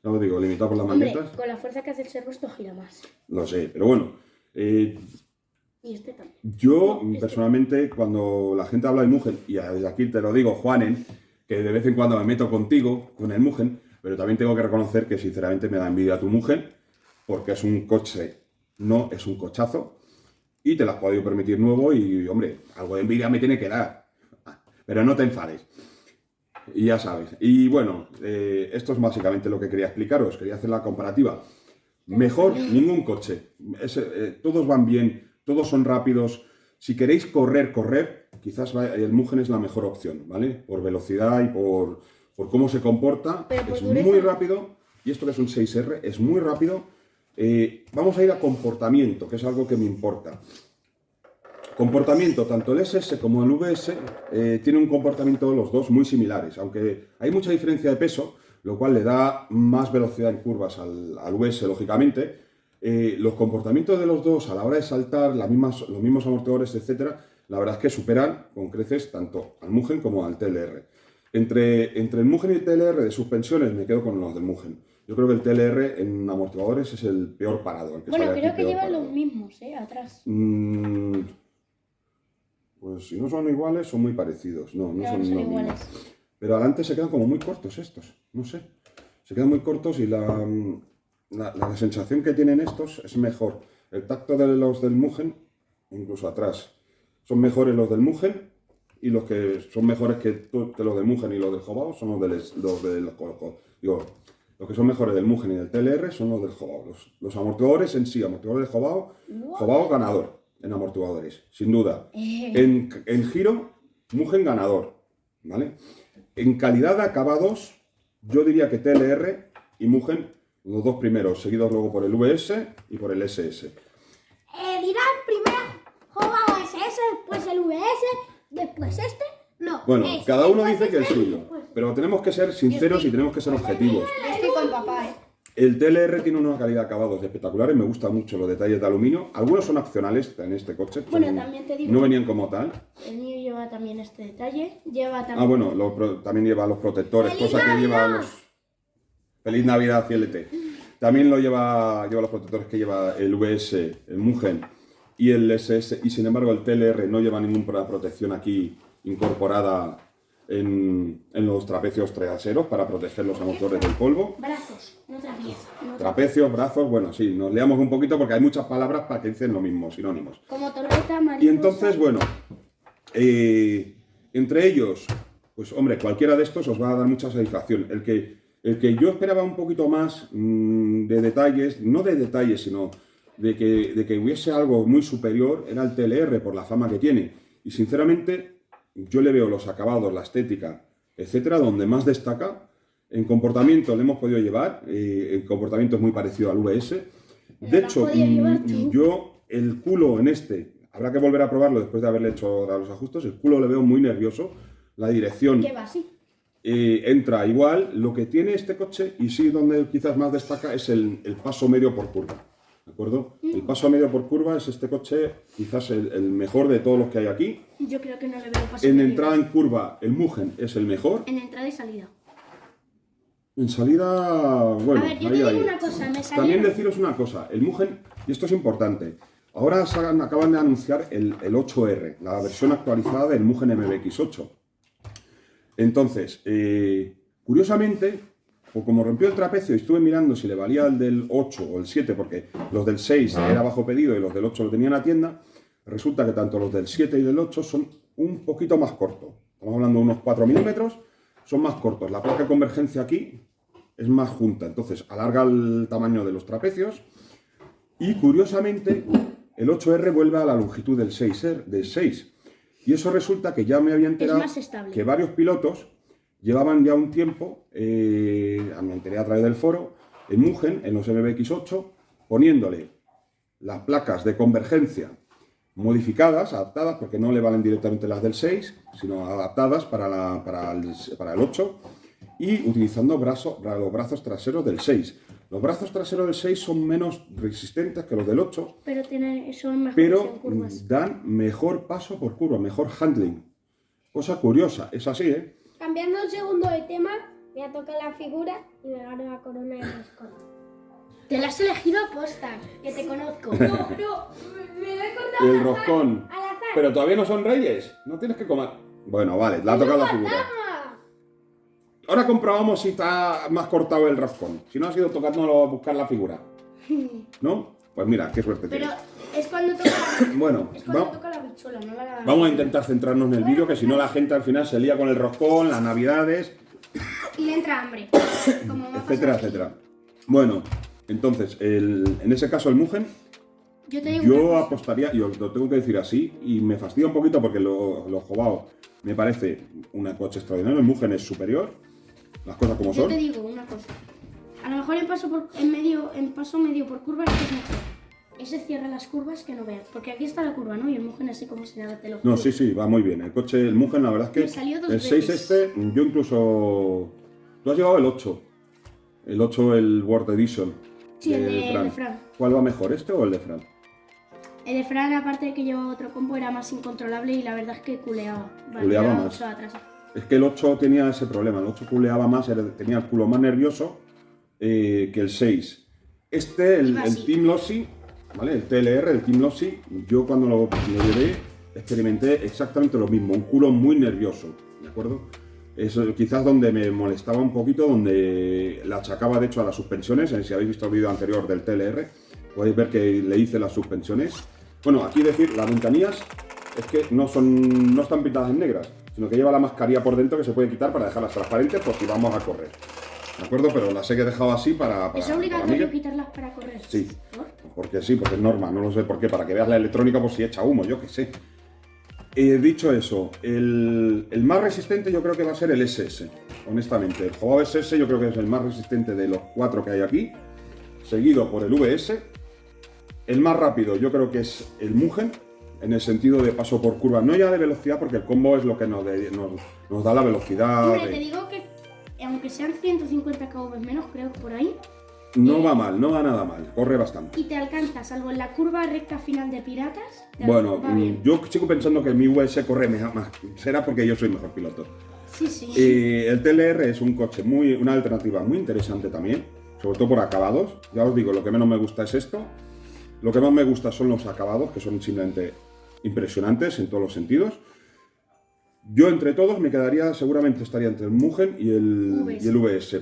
Ya os digo, limitado por las Hombre, manguetas. con la fuerza que hace el servo esto gira más. Lo sé, pero bueno. Y este también. Yo, No, este. personalmente, cuando la gente habla de Mugen, y desde aquí te lo digo, Juanen, que de vez en cuando me meto contigo, con el Mugen, pero también tengo que reconocer que sinceramente me da envidia tu Mugen, porque es un coche, no es un cochazo, y te lo has podido permitir nuevo y, hombre, algo de envidia me tiene que dar. Pero no te enfades. Y ya sabes. Y bueno, esto es básicamente lo que quería explicaros. Quería hacer la comparativa. Mejor ningún coche. Todos van bien, todos son rápidos. Si queréis correr, quizás el Mugen es la mejor opción, ¿vale? Por velocidad y por cómo se comporta. Pero por Es dureza. muy rápido. Y esto que es un 6R, es muy rápido. Vamos a ir a comportamiento, que es algo que me importa. Comportamiento, tanto el SS como el VS tienen un comportamiento de los dos muy similares, aunque hay mucha diferencia de peso, lo cual le da más velocidad en curvas al VS, lógicamente. Los comportamientos de los dos a la hora de saltar, los mismos amortiguadores, etcétera, la verdad es que superan con creces tanto al Mugen como al TLR. Entre el Mugen y el TLR de suspensiones me quedo con los del Mugen. Yo creo que el TLR en amortiguadores es el peor parado. El que Bueno, sale creo aquí que peor llevan parado. los mismos, atrás. Pues si no son iguales, son muy parecidos. No Claro, son son los iguales. mismos. Pero adelante se quedan como muy cortos estos. No sé. Se quedan muy cortos y la sensación que tienen estos es mejor. El tacto de los del Mugen, incluso atrás, son mejores los del Mugen y los que son mejores que los del Mugen y los del Jobao son los que son mejores del Mugen y del TLR son los del Jobao. Los amortiguadores en sí, amortiguadores de Jobao ganador en amortiguadores, sin duda. En giro, Mugen ganador, ¿vale? En calidad de acabados, yo diría que TLR y Mugen, los dos primeros, seguidos luego por el VS y por el SS. Dirán primero Jobao SS, después el VS, después este. No. Bueno, cada uno después dice que el este, suyo, después. pero tenemos que ser sinceros y tenemos que ser objetivos. Yo estoy con papá, El TLR tiene una calidad de acabados espectaculares, me gustan mucho los detalles de aluminio. Algunos son opcionales en este coche, Bueno, también te digo- no venían como tal. El mío lleva también este detalle. Lleva también... Ah, bueno, también lleva los protectores, cosa que lleva los... Feliz Navidad, CLT. También lleva los protectores que lleva el VS, el Mugen y el SS, y sin embargo el TLR no lleva ninguna protección aquí incorporada en los trapecios traseros para proteger los amortiguadores del polvo. Brazos, no trapieza. Trapecios, brazos, bueno, sí, nos liamos un poquito porque hay muchas palabras para que dicen lo mismo, sinónimos. Como torreta, mariposa... Y entonces, bueno, entre ellos, pues hombre, cualquiera de estos os va a dar mucha satisfacción. El que yo esperaba un poquito más de detalles, no de detalles, sino de que hubiese algo muy superior, era el TLR por la fama que tiene. Y sinceramente, yo le veo los acabados, la estética, etcétera, donde más destaca. En comportamiento le hemos podido llevar, el comportamiento es muy parecido al VS. De lo has hecho, podido llevar tú. yo el culo en este, habrá que volver a probarlo después de haberle hecho los ajustes, el culo le veo muy nervioso, la dirección Que va así. entra igual. Lo que tiene este coche, y sí donde quizás más destaca, es el paso medio por curva. ¿De acuerdo? El paso medio por curva es este coche quizás el mejor de todos los que hay aquí. Yo creo que no le veo paso En medio. entrada en curva, el Mugen es el mejor. En entrada y salida. En salida, bueno, A ver, yo te digo una cosa, me salieron- También deciros una cosa, el Mugen, y esto es importante, ahora acaban de anunciar el 8R, la versión actualizada del Mugen MBX8. Entonces, curiosamente, pues como rompió el trapecio y estuve mirando si le valía el del 8 o el 7, porque los del 6 era bajo pedido y los del 8 lo tenía en la tienda, resulta que tanto los del 7 y del 8 son un poquito más cortos. Estamos hablando de unos 4 milímetros, son más cortos. La placa de convergencia aquí es más junta, entonces alarga el tamaño de los trapecios. Y curiosamente, el 8R vuelve a la longitud del 6. Y eso resulta que ya me había enterado más estable. que varios pilotos llevaban ya un tiempo, me enteré a través del foro, en Mugen, en los MBX8, poniéndole las placas de convergencia modificadas, adaptadas, porque no le valen directamente las del 6, sino adaptadas para el 8, y utilizando los brazos traseros del 6. Los brazos traseros del 6 son menos resistentes que los del 8, Pero son mejores pero en curvas. dan mejor paso por curva, mejor handling. Cosa curiosa, es así, ¿eh? Cambiando un segundo de tema, Voy a tocar la figura y me gano la corona de Roscón. Te la has elegido a posta, que te conozco. No, me lo he cortado El al azar, roscón. al azar. Pero todavía no son reyes. No tienes que comer. Bueno, vale, la ha tocado la figura. ¡Ah! Ahora comprobamos si está más cortado el roscón. Si no ha sido tocándolo a buscar la figura. ¿No? Pues mira, qué suerte Pero tienes. es cuando toca la, Bueno, es cuando toca la bichola, no la... vamos a intentar centrarnos en el vídeo, que si no la gente al final se lía con el roscón, las navidades, Y le entra hambre. Como me ha etcétera, pasado. etcétera. Bueno, entonces, en ese caso el Mugen, Yo te digo yo una cosa. apostaría, y os lo tengo que decir así, y me fastidia un poquito porque los Jobao me parece un coche extraordinario, el Mugen es superior, las cosas como Yo son. te digo una cosa. A lo mejor en paso medio por curvas es mejor. Ese cierra las curvas que no veas. Porque aquí está la curva, ¿no? Y el Mugen así como si nada te lo juro. No, sí, sí, va muy bien. El coche, el Mugen, la verdad es Me que salió dos el 6 veces. este, yo incluso... Tú has llevado el 8. El 8, el World Edition. Sí, el de Fran. ¿Cuál va mejor, este o el de Fran? El de Fran, aparte de que llevaba otro combo, era más incontrolable y la verdad es que culeaba. Culeaba era más. mucho atrás. Es que el 8 tenía ese problema, el 8 culeaba más, tenía el culo más nervioso que el 6. Este, Iba el así. Team Lossy, ¿vale? El TLR, el Team Lossy, yo cuando lo llevé experimenté exactamente lo mismo, un culo muy nervioso, ¿de acuerdo? Es quizás donde me molestaba un poquito, donde la achacaba de hecho a las suspensiones. Si habéis visto el vídeo anterior del TLR, podéis ver que le hice las suspensiones. Bueno, aquí decir, las ventanillas es que no están pintadas en negras, sino que lleva la mascarilla por dentro que se puede quitar para dejarlas transparentes por si vamos a correr. ¿De acuerdo? Pero las he dejado así para ¿Es para obligatorio mí, quitarlas para correr? Sí. ¿Por? porque sí, porque es normal, no lo sé por qué, para que veas la electrónica por si echa humo, yo qué sé. Dicho eso, el más resistente yo creo que va a ser el SS, honestamente. El Jobao SS yo creo que es el más resistente de los 4 que hay aquí, seguido por el VS. El más rápido yo creo que es el Mugen, en el sentido de paso por curva, no ya de velocidad, porque el combo es lo que nos da la velocidad. Hombre, te digo que aunque sean 150 km menos, creo que por ahí, No va mal, no va nada mal, corre bastante. y te alcanza, salvo en la curva recta final de Piratas. Bueno, va bien. yo sigo pensando que mi VS corre más, será porque yo soy mejor piloto. Sí, sí. El TLR es un coche una alternativa muy interesante también, sobre todo por acabados. Ya os digo, lo que menos me gusta es esto. Lo que más me gusta son los acabados, que son simplemente impresionantes en todos los sentidos. Yo entre todos me quedaría, seguramente estaría entre el Mugen y el VS.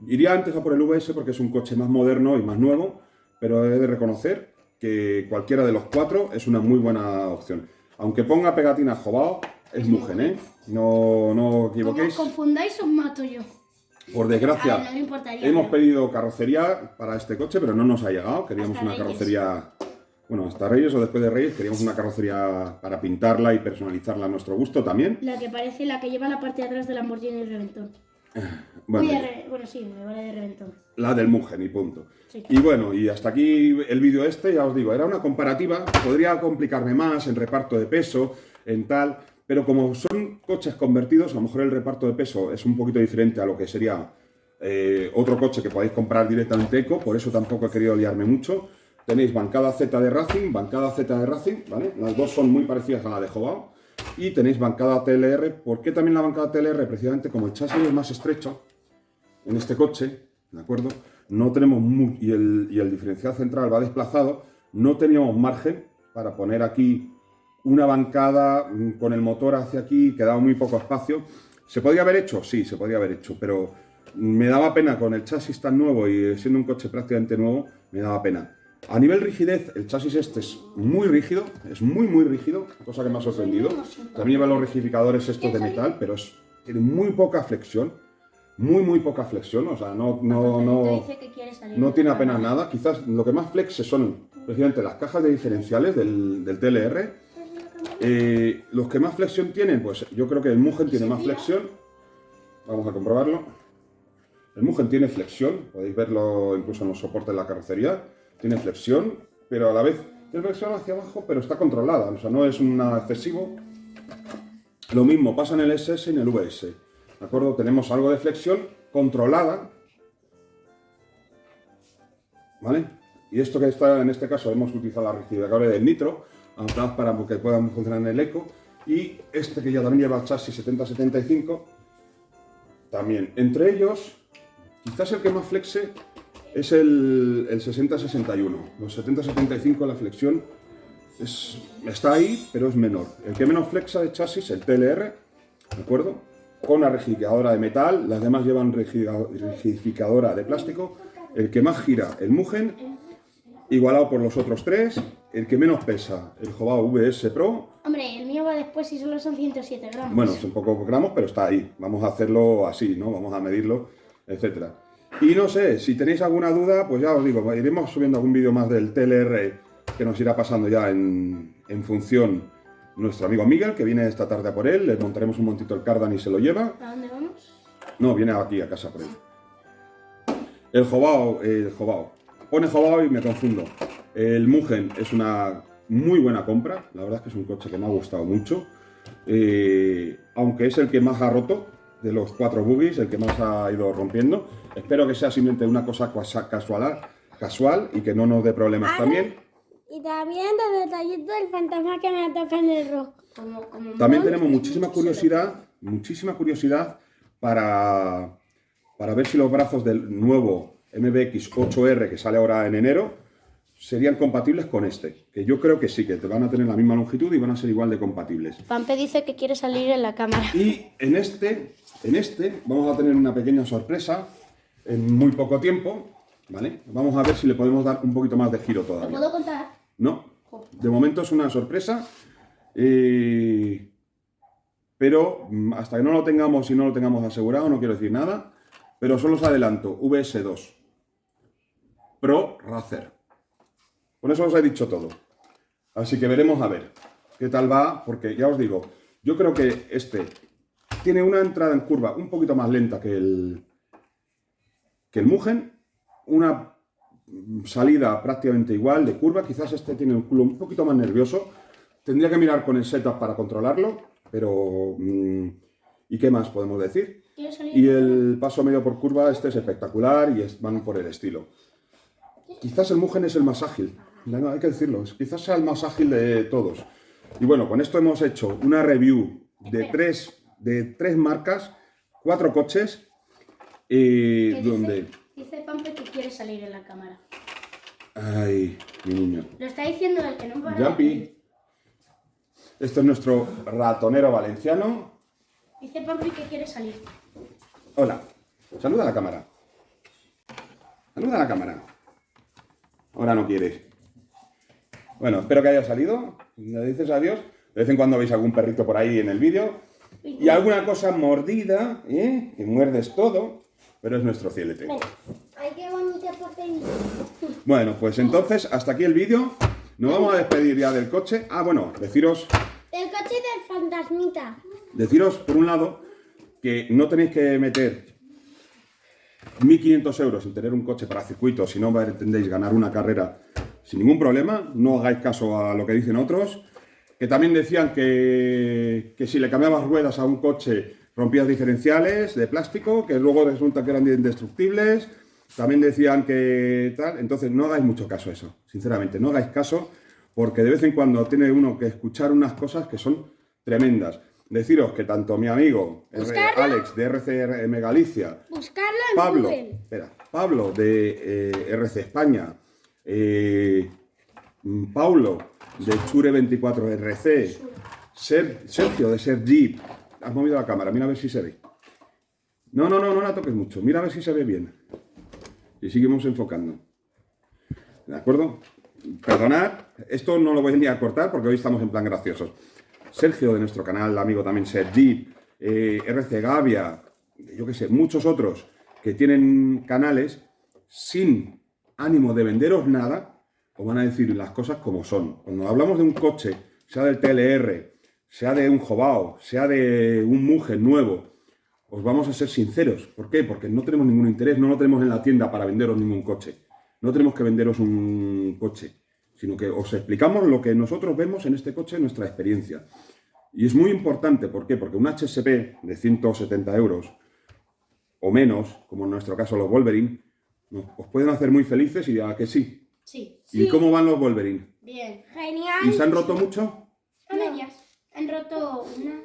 Iría antes a por el VS porque es un coche más moderno y más nuevo, pero he de reconocer que cualquiera de los 4 es una muy buena opción. Aunque ponga pegatina Jobao, es Mugen, ¿eh? No Como os equivoquéis. confundáis, os mato yo. Por desgracia, A ver, no me importaría, hemos pero- pedido carrocería para este coche, pero no nos ha llegado. Queríamos Hasta una Reyes. carrocería, bueno, hasta Reyes o después de Reyes, queríamos una carrocería para pintarla y personalizarla a nuestro gusto también. La que parece la que lleva la parte de atrás del Lamborghini Reventón. Bueno, Bueno, sí, me vale de Reventón. la del Mugen y punto. Sí. Y bueno, y hasta aquí el vídeo este, ya os digo, era una comparativa, podría complicarme más en reparto de peso, en tal, pero como son coches convertidos, a lo mejor el reparto de peso es un poquito diferente a lo que sería otro coche que podéis comprar directamente eco, por eso tampoco he querido liarme mucho. Tenéis bancada Z de Racing, ¿vale? Las dos son muy parecidas a la de Jobao. Y tenéis bancada TLR. ¿Por qué también la bancada TLR? Precisamente como el chasis es más estrecho en este coche, ¿de acuerdo? No tenemos y el diferencial central va desplazado, no teníamos margen para poner aquí una bancada con el motor hacia aquí, quedaba muy poco espacio. ¿Se podía haber hecho? Sí, se podía haber hecho, pero me daba pena con el chasis tan nuevo y siendo un coche prácticamente nuevo, me daba pena. A nivel rigidez, el chasis este es muy rígido, es muy rígido, cosa que me ha sorprendido. También lleva los rigidificadores estos de metal, pero tiene muy poca flexión, muy poca flexión, o sea, Te dice que quiere salir no de tiene la apenas cama. nada. Quizás lo que más flexe son precisamente las cajas de diferenciales del TLR. Los que más flexión tienen, pues yo creo que el Mugen tiene más flexión. Vamos a comprobarlo. El Mugen tiene flexión, podéis verlo incluso en los soportes de la carrocería. Tiene flexión, pero a la vez tiene flexión hacia abajo, pero está controlada, o sea, no es un excesivo. Lo mismo pasa en el SS y en el VS, ¿de acuerdo? Tenemos algo de flexión controlada, ¿vale? Y esto que está, en este caso, hemos utilizado la rigidificadores del nitro, adaptadas para que puedan funcionar en el eco, y este que ya también lleva chasis 70-75, también. Entre ellos, quizás el que más flexe es el 60-61. Los 70-75 la flexión está ahí, pero es menor. El que menos flexa de chasis, el TLR, ¿de acuerdo? Con una rigidificadora de metal, las demás llevan rigidificadora de plástico. El que más gira, el Mugen, igualado por los otros tres. El que menos pesa, el Hobao VS Pro. Hombre, el mío va después y solo son 107 gramos. Bueno, son pocos gramos, pero está ahí. Vamos a hacerlo así, ¿no? Vamos a medirlo, etcétera. Y no sé, si tenéis alguna duda, pues ya os digo, iremos subiendo algún vídeo más del TLR que nos irá pasando ya en función nuestro amigo Miguel, que viene esta tarde a por él. Le montaremos un montito el cardan y se lo lleva. ¿A dónde vamos? No, viene aquí a casa por él. El Hobao. Pone Hobao y me confundo. El Mugen es una muy buena compra. La verdad es que es un coche que me ha gustado mucho. Aunque es el que más ha roto de los 4 buggies, el que más ha ido rompiendo. Espero que sea simplemente una cosa casual y que no nos dé problemas también. Y también los detallitos del fantasma que me toca en el rojo. También tenemos muchísima curiosidad para ver si los brazos del nuevo MBX 8R que sale ahora en enero serían compatibles con este, que yo creo que sí, que te van a tener la misma longitud y van a ser igual de compatibles. Pampe dice que quiere salir en la cámara. Y en este vamos a tener una pequeña sorpresa en muy poco tiempo, ¿vale? Vamos a ver si le podemos dar un poquito más de giro ¿Lo todavía. puedo contar? No, de momento es una sorpresa, pero hasta que no lo tengamos y no lo tengamos asegurado no quiero decir nada, pero solo os adelanto, VS2 Pro Racer. Con eso os he dicho todo. Así que veremos a ver qué tal va, porque ya os digo, yo creo que este tiene una entrada en curva un poquito más lenta que el Mugen, una salida prácticamente igual de curva, quizás este tiene el culo un poquito más nervioso, tendría que mirar con el setup para controlarlo, pero ¿y qué más podemos decir? Y el paso medio por curva este es espectacular y van por el estilo. Quizás el Mugen es el más ágil, no, hay que decirlo, quizás sea el más ágil de todos. Y bueno, con esto hemos hecho una review de tres marcas, 4 coches, donde... Dice Pampe que quiere salir en la cámara. Ay, mi niño. Lo está diciendo el que no para. Jumpy. Este es nuestro ratonero valenciano. Dice Pampe que quiere salir. Hola, saluda a la cámara. Saluda a la cámara. Ahora no quieres. Bueno, espero que haya salido. Le dices adiós. De vez en cuando veis algún perrito por ahí en el vídeo. Y alguna cosa mordida, que muerdes todo. Pero es nuestro cielete. Ay, qué bonito papel. Bueno, pues entonces, hasta aquí el vídeo. Nos vamos a despedir ya del coche. Ah, bueno, deciros El coche del fantasmita. por un lado, que no tenéis que meter 1.500 euros en tener un coche para circuito si no pretendéis ganar una carrera sin ningún problema. No hagáis caso a lo que dicen otros. Que también decían que si le cambiabas ruedas a un coche rompías diferenciales de plástico, que luego resulta que eran indestructibles. También decían que tal. Entonces no hagáis mucho caso a eso. Sinceramente, no hagáis caso, porque de vez en cuando tiene uno que escuchar unas cosas que son tremendas. Deciros que tanto mi amigo Alex de RCM Galicia, Buscarlo en Google. Pablo de RC España, Paulo de Chure24RC, Sergio de Ser Jeep. Has movido la cámara, mira a ver si se ve. No la toques mucho, mira a ver si se ve bien. Y seguimos enfocando. ¿De acuerdo? Perdonad, esto no lo voy ni a cortar porque hoy estamos en plan graciosos. Sergio de nuestro canal, amigo también Ser Jeep, RC Gavia, yo qué sé, muchos otros que tienen canales sin ánimo de venderos nada, os van a decir las cosas como son. Cuando hablamos de un coche, sea del TLR, sea de un Hobao, sea de un Mugen nuevo, os vamos a ser sinceros. ¿Por qué? Porque no tenemos ningún interés, no lo tenemos en la tienda para venderos ningún coche. No tenemos que venderos un coche, sino que os explicamos lo que nosotros vemos en este coche, nuestra experiencia. Y es muy importante, ¿por qué? Porque un HSP de 170 euros o menos, como en nuestro caso los Wolverine, os pueden hacer muy felices y a que sí. Sí. ¿Y cómo van los Wolverine? Bien. Genial. ¿Y se han roto mucho? A medias. Han roto una,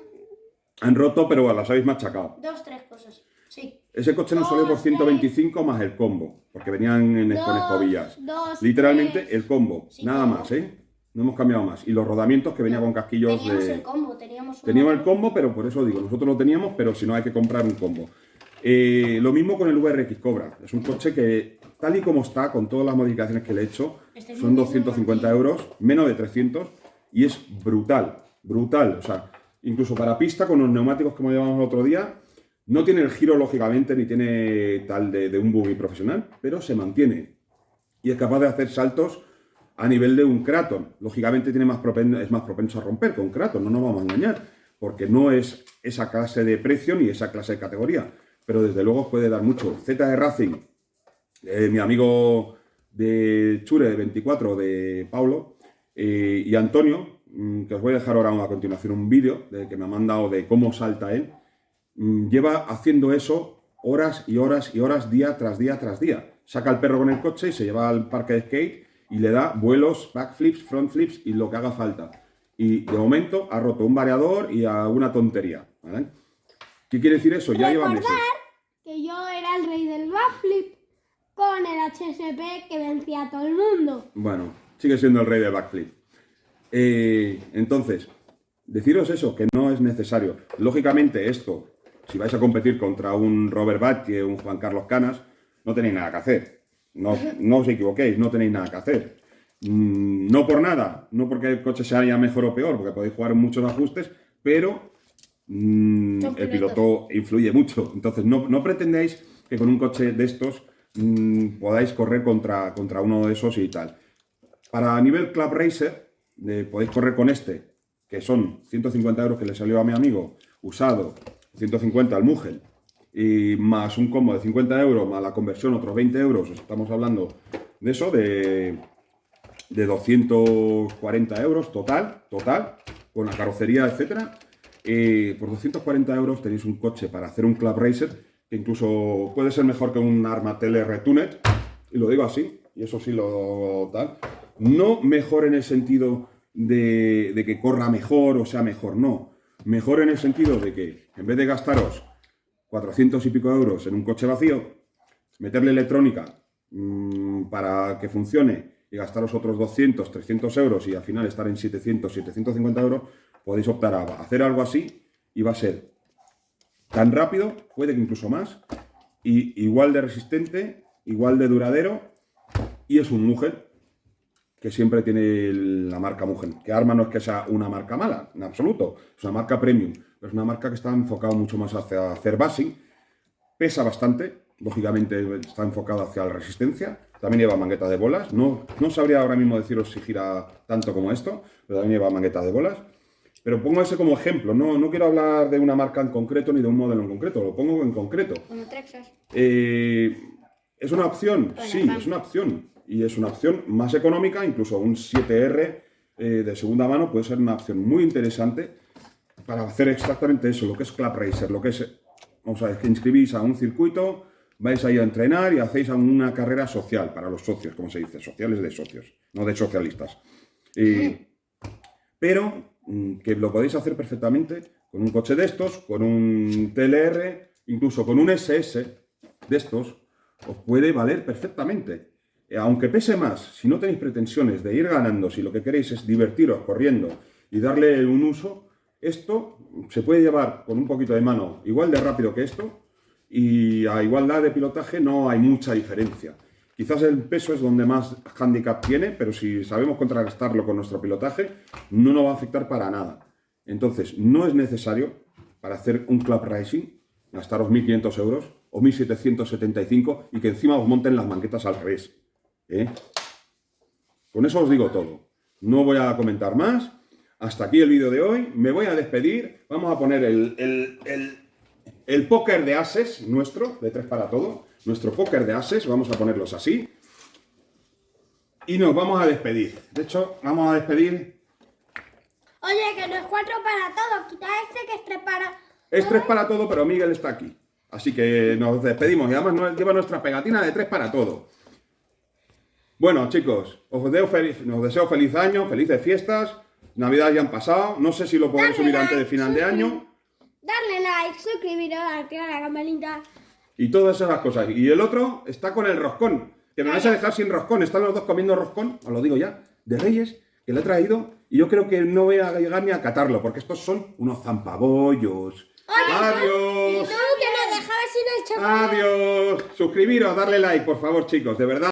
Han roto, pero las habéis machacado. 2, 3 cosas. Sí. Ese coche nos salió por 125 más el combo, porque venían con escobillas. Literalmente el combo, nada más, ¿eh? No hemos cambiado más. Y los rodamientos que venía con casquillos Teníamos de... el combo, teníamos el combo, pero por eso digo, nosotros lo teníamos, pero si no hay que comprar un combo. Lo mismo con el VRX Cobra. Es un coche que, tal y como está, con todas las modificaciones que le he hecho, son 250 euros, menos de 300, y es brutal, brutal. O sea, incluso para pista, con los neumáticos que llevamos el otro día, no tiene el giro, lógicamente, ni tiene tal de un buggy profesional, pero se mantiene. Y es capaz de hacer saltos a nivel de un Kraton. Lógicamente es más propenso a romper con Kraton, no nos vamos a engañar, porque no es esa clase de precio ni esa clase de categoría, pero desde luego puede dar mucho. ZR Racing, mi amigo de Chure de 24, de Paulo, y Antonio, que os voy a dejar ahora a continuación un vídeo que me ha mandado de cómo salta él, lleva haciendo eso horas y horas y horas, día tras día tras día. Saca al perro con el coche y se lleva al parque de skate y le da vuelos, backflips, frontflips y lo que haga falta. Y de momento ha roto un variador y alguna tontería, ¿vale? ¿Qué quiere decir eso? Ya lleva meses. Que yo era el rey del backflip con el HSP que vencía a todo el mundo. Bueno, sigue siendo el rey del backflip. Entonces, deciros eso, que no es necesario. Lógicamente esto, si vais a competir contra un Robert Batlle o un Juan Carlos Canas, no tenéis nada que hacer. No os equivoquéis, no tenéis nada que hacer. No por nada, no porque el coche sea ya mejor o peor, porque podéis jugar en muchos ajustes, pero el piloto influye mucho. Entonces no pretendáis que con un coche de estos podáis correr contra uno de esos y tal. Para nivel Club Racer, podéis correr con este, que son 150 euros que le salió a mi amigo, usado, 150 al Mugen, y más un combo de 50 euros, más la conversión, otros 20 euros, estamos hablando de eso, de 240 euros total, con la carrocería, etcétera. Por 240 euros tenéis un coche para hacer un Club Racer, que incluso puede ser mejor que un Armatelle Retunet, y lo digo así, y eso sí lo tal. No mejor en el sentido de que corra mejor o sea mejor, no. Mejor en el sentido de que en vez de gastaros 400 y pico euros en un coche vacío, meterle electrónica para que funcione y gastaros otros 200, 300 euros y al final estar en 700, 750 euros, podéis optar a hacer algo así y va a ser tan rápido, puede que incluso más, y igual de resistente, igual de duradero, y es un Mugen que siempre tiene la marca Mugen. Que Arma no es que sea una marca mala, en absoluto, es una marca premium, pero es una marca que está enfocada mucho más hacia hacer basing, pesa bastante, lógicamente está enfocado hacia la resistencia, también lleva mangueta de bolas, no sabría ahora mismo deciros si gira tanto como esto, pero también lleva mangueta de bolas. Pero pongo ese como ejemplo, no quiero hablar de una marca en concreto ni de un modelo en concreto, lo pongo en concreto. Como Texas. ¿Es una opción? Sí, es una opción. Y es una opción más económica, incluso un 7R de segunda mano puede ser una opción muy interesante para hacer exactamente eso, lo que es Club Racer, lo que es, vamos a ver, que inscribís a un circuito, vais ahí a entrenar y hacéis una carrera social para los socios, como se dice, sociales de socios, no de socialistas. Pero que lo podéis hacer perfectamente con un coche de estos, con un TLR, incluso con un SS de estos, os puede valer perfectamente. Aunque pese más, si no tenéis pretensiones de ir ganando, si lo que queréis es divertiros corriendo y darle un uso, esto se puede llevar con un poquito de mano igual de rápido que esto, y a igualdad de pilotaje no hay mucha diferencia. Quizás el peso es donde más handicap tiene, pero si sabemos contrarrestarlo con nuestro pilotaje, no nos va a afectar para nada. Entonces, no es necesario, para hacer un Club Racing, gastaros 1.500 euros o 1.775 y que encima os monten las manguetas al revés. Con eso os digo todo. No voy a comentar más. Hasta aquí el vídeo de hoy. Me voy a despedir. Vamos a poner el póker de ases nuestro, de 3 para todo. Nuestro póker de ases, vamos a ponerlos así. Y nos vamos a despedir. De hecho, vamos a despedir. Oye, que no es 4 para todos, quita este que es 3 para... Es 3 para todo, pero Miguel está aquí. Así que nos despedimos. Y además lleva nuestra pegatina de 3 para todo. Bueno, chicos, os deseo feliz año, felices fiestas. Navidad ya han pasado. No sé si lo podré subir antes de final de año. Darle like, suscribiros, activar la campanita. y todas esas cosas. Y el otro está con el roscón, que me vais a dejar sin roscón. Están los dos comiendo roscón, os lo digo ya, de Reyes, que le he traído, y yo creo que no voy a llegar ni a catarlo, porque estos son unos zampabollos. ¡Adiós! No, que nos dejaba sin el chocolate. ¡Adiós! Suscribiros, darle like, por favor, chicos, de verdad.